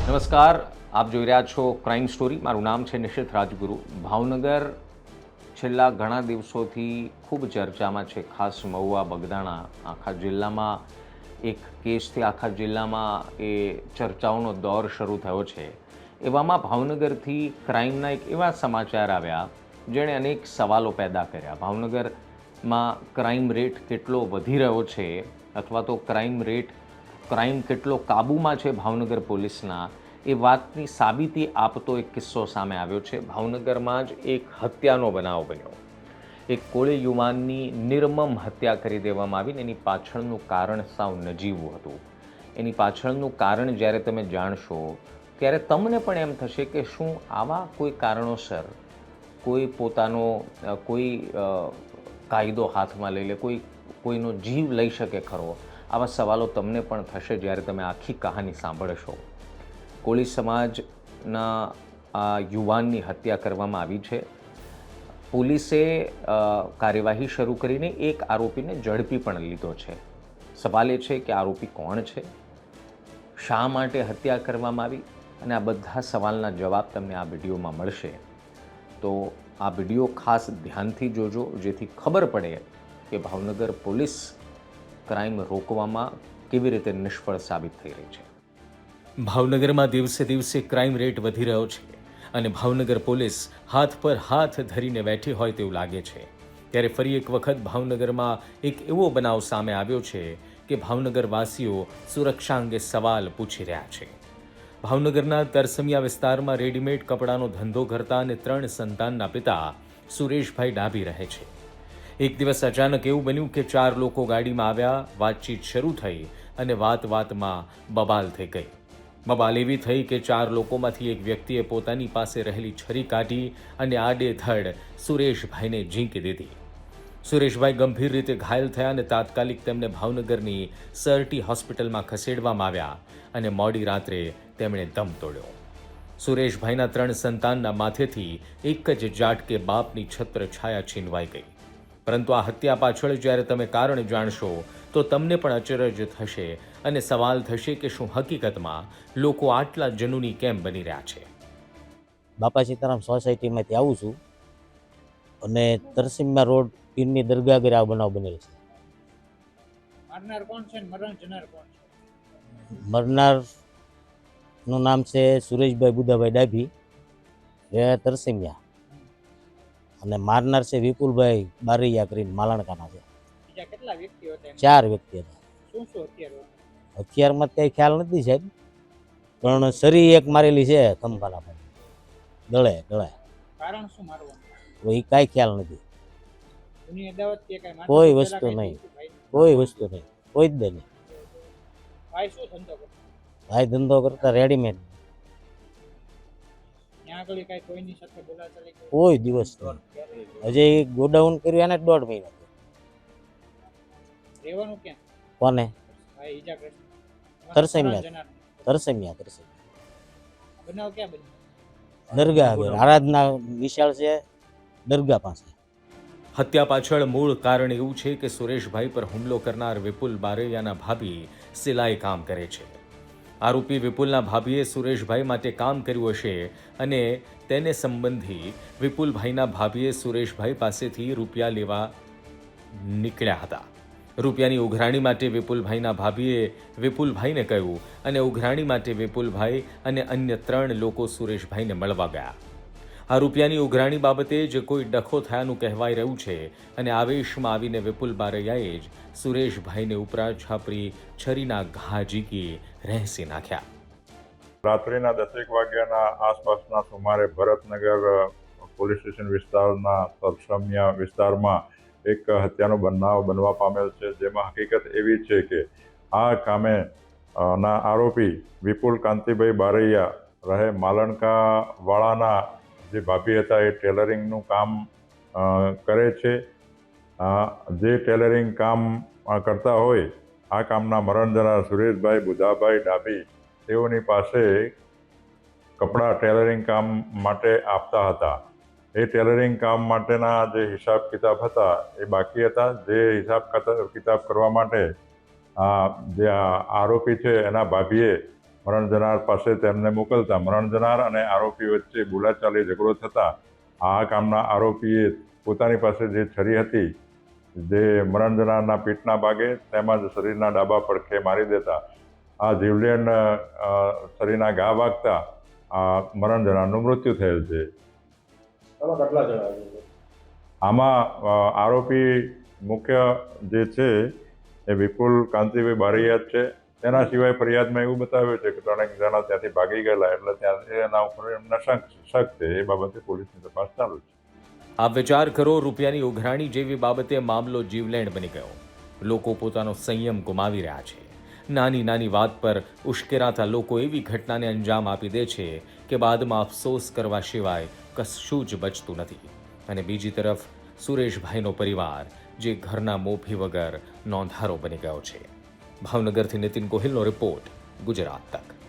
નમસ્કાર, આપ જોઈ રહ્યા છો ક્રાઇમ સ્ટોરી. મારું નામ છે નિશિત રાજગુરુ. ભાવનગર છેલ્લા ઘણા દિવસોથી ખૂબ ચર્ચામાં છે. ખાસ મહુવા, બગદાણા આખા જિલ્લામાં એક કેસથી આખા જિલ્લામાં એ ચર્ચાઓનો દોર શરૂ થયો છે. એવામાં ભાવનગરથી ક્રાઇમના એક એવા સમાચાર આવ્યા જેણે અનેક સવાલો પેદા કર્યા. ભાવનગરમાં ક્રાઇમ રેટ કેટલો વધી રહ્યો છે અથવા તો ક્રાઇમ કેટલો કાબૂમાં છે ભાવનગર પોલીસના, એ વાતની સાબિતી આપતો એક કિસ્સો સામે આવ્યો છે. ભાવનગરમાં જ એક હત્યાનો બનાવ બન્યો. એક કોળી યુવાનની નિર્મમ હત્યા કરી દેવામાં આવીને એની પાછળનું કારણ સાવ નજીવું હતું. એની પાછળનું કારણ જ્યારે તમે જાણશો ત્યારે તમને પણ એમ થશે કે શું આવા કોઈ કારણોસર કોઈ પોતાનો કાયદો હાથમાં લઈ લે, કોઈનો જીવ લઈ શકે ખરો? આવા સવાલો તમને પણ થશે જ્યારે તમે આખી કહાની સાંભળશો. કોળી સમાજના આ યુવાનની હત્યા કરવામાં આવી છે. પોલીસે કાર્યવાહી શરૂ કરીને એક આરોપીને ઝડપી પણ લીધો છે. સવાલ એ છે કે આરોપી કોણ છે, શા માટે હત્યા કરવામાં આવી, અને આ બધા સવાલના જવાબ તમને આ વિડીયોમાં મળશે. તો આ વિડીયો ખાસ ધ્યાનથી જોજો, જેથી ખબર પડે કે ભાવનગર પોલીસ ક્રાઇમ રોકવામાં કેવી રીતે નિષ્ફળ સાબિત થઈ રહી છે. ભાવનગરમાં દિવસે દિવસે ક્રાઇમ રેટ વધી રહ્યો છે અને ભાવનગર પોલીસ હાથ પર હાથ ધરીને બેઠી હોય તેવું લાગે છે. ત્યારે ફરી એક વખત ભાવનગરમાં એક એવો બનાવ સામે આવ્યો છે કે ભાવનગરવાસીઓ સુરક્ષા અંગે સવાલ પૂછી રહ્યા છે. ભાવનગરના તરસમિયા વિસ્તારમાં રેડીમેડ કપડાનો ધંધો કરતા અને 3 સંતાનના પિતા સુરેશભાઈ ડાભી રહે છે. એક દિવસ અચાનક એવું બન્યું કે 4 લોકો ગાડીમાં આવ્યા, વાતચીત શરૂ થઈ અને વાતમાં બબાલ થઈ ગઈ. બબાલ એવી થઈ કે 4 લોકોમાંથી એક વ્યક્તિએ પોતાની પાસે રહેલી છરી કાઢી અને આડેધડ સુરેશભાઈને ઝીંકી દીધી. સુરેશભાઈ ગંભીર રીતે ઘાયલ થયા અને તાત્કાલિક તેમને ભાવનગરની સરટી હોસ્પિટલમાં ખસેડવામાં આવ્યા અને મોડી રાત્રે તેમણે દમ તોડ્યો. સુરેશભાઈના 3 સંતાનના માથેથી એક જ ઝાટકે બાપની છત્ર છાયા છીનવાઈ ગઈ. પરંતુ આ હત્યા પાછળ જ્યારે તમે કારણ જાણશો તો તમને પણ અચરજ થશે અને સવાલ થશે કે શું હકીકતમાં લોકો આટલા જનૂની કેમ બની રહ્યા છે. બાપા સીતારામ સોસાયટીમાંથી આવું છું અને તરસીમા રોડ પીરની દરગાહ આગળ આ બનાવ બનેલ છે. મારનાર કોણ છે, મરણ જનાર કોણ છે? મરનારનું નામ છે સુરેશભાઈ બુદાભાઈ ડાભી, એ તરસીમિયા, અને મારનાર છે વિપુલભાઈ બારૈયા કરીને માલણકાના છે. બીજા કેટલા વ્યક્તિઓ હતા? 4 વ્યક્તિ હતા. શું હથિયારો હતા? હથિયારમાં કઈ ખ્યાલ નથી સાહેબ, પણ સરી એક મારેલી છે ખંભાલા પર, ગળે. કારણ શું મારવાનું? એ કાંઈ ખ્યાલ નથી. જૂની અદાવત કે કાંઈ માથાકૂટ કોઈ પહેલા વસ્તુ કાંઈ નહીં, થયું હતું ભાઈને? કોઈ વસ્તુ નહીં, કોઈ જ નહીં. ભાઈ શું ધંધો કરતો? ભાઈ ધંધો કરતા રેડીમેડ, ત્યાં આગળ કાંઈ કોઈની સાથે બોલાચાલી કે કોઈ દિવસ નહીં. હજી ગોડાઉન કર્યું એને 1.5 મહિના થયો. રહેવાનું ક્યાં? કોને? ભાઈ ઈજાગ્રસ્ત તરસમિયા. બનાવ ક્યાં બન્યો? દરગાહ આગળ આરાધના વિશાળ છે, દરગાહ પાસે. હત્યા પાછળ મૂળ કારણ એવું છે કે સુરેશભાઈ પર હુમલો કરનાર વિપુલ બારૈયાના ભાભી સિલાઈ કામ કરે છે. આરોપી વિપુલના ભાભીએ સુરેશભાઈ માટે કામ કર્યું હશે અને તેને સંબંધી વિપુલભાઈના ભાભીએ સુરેશભાઈ પાસેથી રૂપિયા લેવા નીકળ્યા હતા. રૂપિયાની ઉઘરાણી માટે વિપુલભાઈના ભાભીએ વિપુલભાઈને કહ્યું અને ઉઘરાણી માટે વિપુલભાઈ અને અન્ય 3 લોકો સુરેશભાઈને મળવા ગયા. આ રૂપિયાની ઉઘરાણી બાબતે જ કોઈ ડખો થયાનું કહેવાઈ રહ્યું છે અને આવેશમાં આવીને વિપુલ બારૈયાએ જ સુરેશભાઈને ઉપરા છાપરી છરીના ઘા ઝીકી રહેસી નાખ્યા. રાત્રિના 10 વાગ્યાના આસપાસના સુમારે ભરતનગર પોલીસ સ્ટેશન વિસ્તારના તરસમિયા વિસ્તારમાં એક હત્યાનો બનાવ બનવા પામેલ છે, જેમાં હકીકત એવી છે કે આ કામે ના આરોપી વિપુલ કાંતિભાઈ બારૈયા રહે માલણકા વાળાના જે ભાભી હતા એ ટેલરિંગનું કામ કરે છે. જે ટેલરિંગ કામ કરતા હોય આ કામના મરણ જનાર સુરેશભાઈ બુધાભાઈ ડાભી તેઓની પાસે કપડાં ટેલરિંગ કામ માટે આપતા હતા. એ ટેલરિંગ કામ માટેના જે હિસાબ કિતાબ હતા એ બાકી હતા. જે હિસાબ કિતાબ કરવા માટે જે આરોપી છે એના ભાભીએ મરણ જનાર પાસે તેમને મોકલતા મરણ જનાર અને આરોપી વચ્ચે બોલાચાલી ઝઘડો થતાં આ કામના આરોપીએ પોતાની પાસે જે છરી હતી જે મરણ જનારના પીઠના ભાગે તેમજ શરીરના ડાબા પડખે મારી દેતા આ જીવલેણ છરીના ઘા વાગતા આ મરણ જનારનું મૃત્યુ થયેલ છે. કેટલા જણા છે? આમાં આરોપી મુખ્ય જે છે એ વિપુલ કાંતિભાઈ બારૈયા છે. તેના સિવાય ફરિયાદમાં એવું બતાવ્યું છે કે 3 જણા ત્યાંથી ભાગી ગયેલા એટલે ત્યાં એના ઉપર એમના શક છે. એ બાબતે પોલીસની તપાસ ચાલુ છે. આપ વિચાર કરો, રૂપિયાની ઉઘરાણી જેવી બાબતે મામલો જીવલેણ બની ગયો. લોકો પોતાનો સંયમ ગુમાવી રહ્યા છે. નાની નાની વાત પર ઉશ્કેરાતા લોકો એવી ઘટનાને અંજામ આપી દે છે કે બાદમાં અફસોસ કરવા સિવાય કશું જ બચતું નથી. અને બીજી તરફ સુરેશભાઈનો પરિવાર જે ઘરના મોભી વગર નોંધારો બની ગયો છે. ભાવનગરથી નીતિન ગોહિલનો રિપોર્ટ, ગુજરાત તક.